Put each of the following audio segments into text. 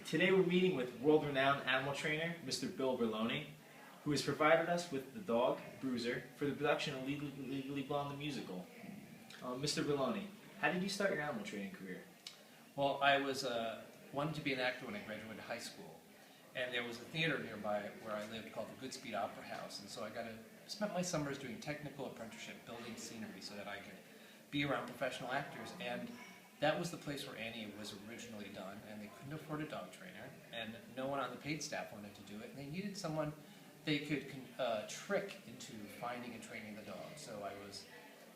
Today we're meeting with world-renowned animal trainer, Mr. Bill Berloni, who has provided us with the dog, Bruiser, for the production of Legally Blonde the musical. Mr. Berloni, how did you start your animal training career? Well, I wanted to be an actor when I graduated high school, and there was a theater nearby where I lived called the Goodspeed Opera House, and so I spent my summers doing technical apprenticeship, building scenery so that I could be around professional actors, and that was the place where Annie was originally done, and they couldn't afford a dog trainer, and no one on the paid staff wanted to do it, and they needed someone they could trick into finding and training the dog. So I was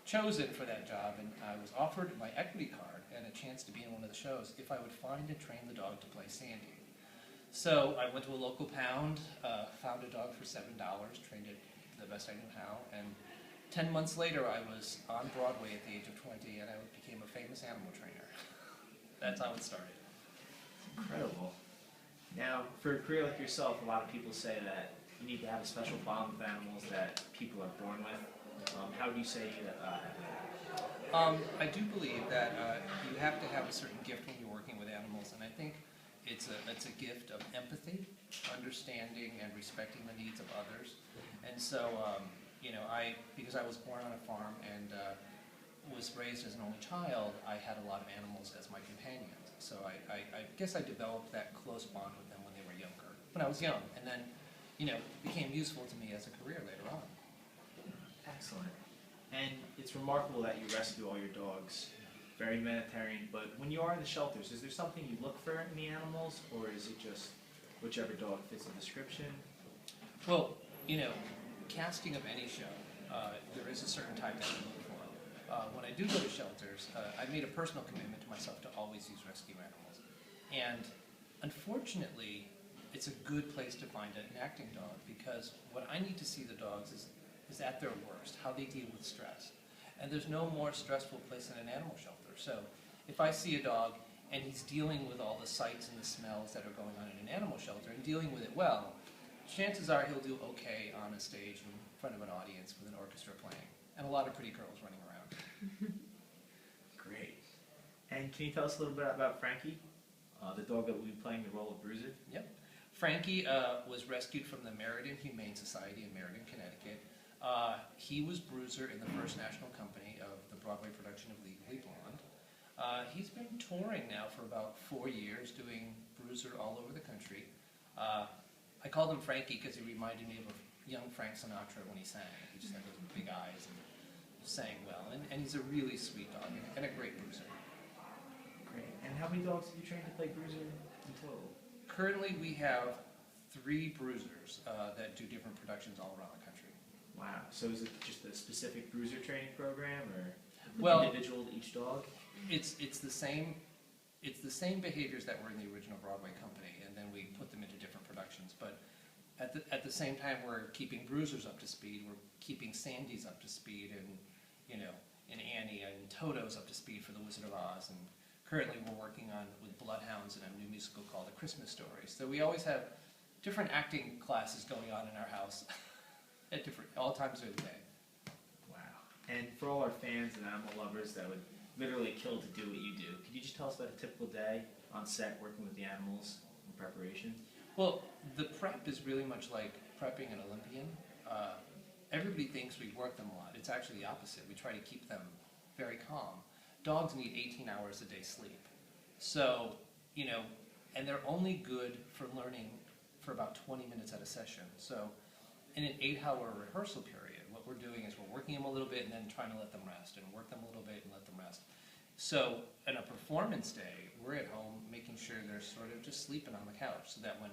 chosen for that job, and I was offered my equity card and a chance to be in one of the shows if I would find and train the dog to play Sandy. So I went to a local pound, found a dog for $7, trained it the best I knew how, and 10 months later I was on Broadway at the age of 20 and I became a famous animal trainer. That's how it started. Incredible. Now, for a career like yourself, a lot of people say that you need to have a special bond with animals that people are born with. How do you say that? I do believe that you have to have a certain gift when you're working with animals, and I think it's a gift of empathy, understanding, and respecting the needs of others. And so, because I was born on a farm and was raised as an only child, I had a lot of animals as my companions. So I guess I developed that close bond with them when they were younger, when I was young, and then, became useful to me as a career later on. Excellent. And it's remarkable that you rescue all your dogs. Very humanitarian, but when you are in the shelters, is there something you look for in the animals, or is it just whichever dog fits the description? Well, casting of any show, there is a certain type that I look for. When I do go to shelters, I made a personal commitment to myself to always use rescue animals. And unfortunately, it's a good place to find an acting dog, because what I need to see the dogs is at their worst, how they deal with stress. And there's no more stressful place than an animal shelter. So if I see a dog and he's dealing with all the sights and the smells that are going on in an animal shelter and dealing with it well, chances are he'll do okay on a stage in front of an audience with an orchestra playing and a lot of pretty girls running around. Great. And can you tell us a little bit about Frankie, the dog that will be playing the role of Bruiser? Yep. Frankie was rescued from the Meriden Humane Society in Meriden, Connecticut. He was Bruiser in the first national company of the Broadway production of Legally Blonde. He's been touring now for about 4 years, doing Bruiser all over the country. I called him Frankie because he reminded me of a young Frank Sinatra when he sang. He just had those big eyes and sang well. And he's a really sweet dog and a great Bruiser. Great. And how many dogs have you trained to play Bruiser in total? Currently we have 3 Bruisers that do different productions all around the country. Wow. So is it just a specific Bruiser training program, or individual to each dog? It's the same behaviors that were in the original Broadway company, and then we put them into different productions. But at the same time, we're keeping Bruisers up to speed. We're keeping Sandys up to speed, and and Annie and Toto's up to speed for the Wizard of Oz. And currently, we're working with Bloodhounds in a new musical called A Christmas Story. So we always have different acting classes going on in our house at all times of the day. Wow. And for all our fans and animal lovers that would literally kill to do what you do, could you just tell us about a typical day on set working with the animals in preparation? Well, the prep is really much like prepping an Olympian. Everybody thinks we work them a lot. It's actually the opposite. We try to keep them very calm. Dogs need 18 hours a day sleep. So, and they're only good for learning for about 20 minutes at a session. So in an 8-hour rehearsal period, what we're doing is we're working them a little bit and then trying to let them rest, and work them a little bit and let them rest. So in a performance day, we're at home making sure they're sort of just sleeping on the couch, so that when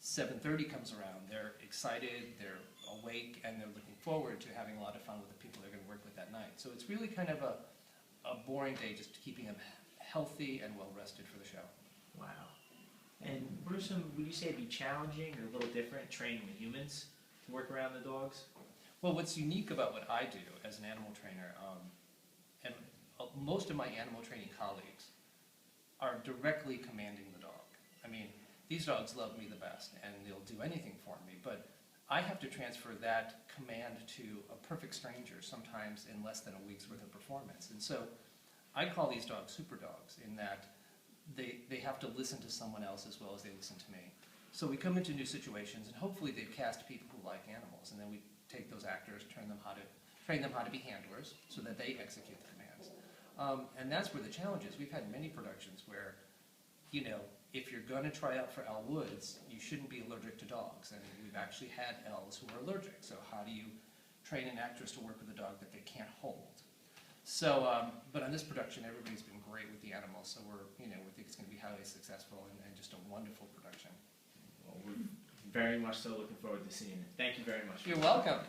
7:30 comes around, they're excited, they're awake, and they're looking forward to having a lot of fun with the people they're going to work with that night. So it's really kind of a boring day, just keeping them healthy and well rested for the show. Wow. And would you say it'd be challenging or a little different training the humans to work around the dogs? Well, what's unique about what I do as an animal trainer, and most of my animal training colleagues are directly commanding the dog. I mean, these dogs love me the best, and they'll do anything for me, but I have to transfer that command to a perfect stranger, sometimes in less than a week's worth of performance. And so I call these dogs super dogs, in that they have to listen to someone else as well as they listen to me. So we come into new situations, and hopefully they've cast people who like animals, and then we take those actors, train them how to be handlers, so that they execute the commands. And that's where the challenge is. We've had many productions where, you know, if you're going to try out for Elle Woods, you shouldn't be allergic to dogs. And we've actually had L's who are allergic. So how do you train an actress to work with a dog that they can't hold? So, but on this production, everybody's been great with the animals. So we think it's going to be highly successful and just a wonderful production. Well, we're very much so looking forward to seeing it. Thank you very much. You're welcome.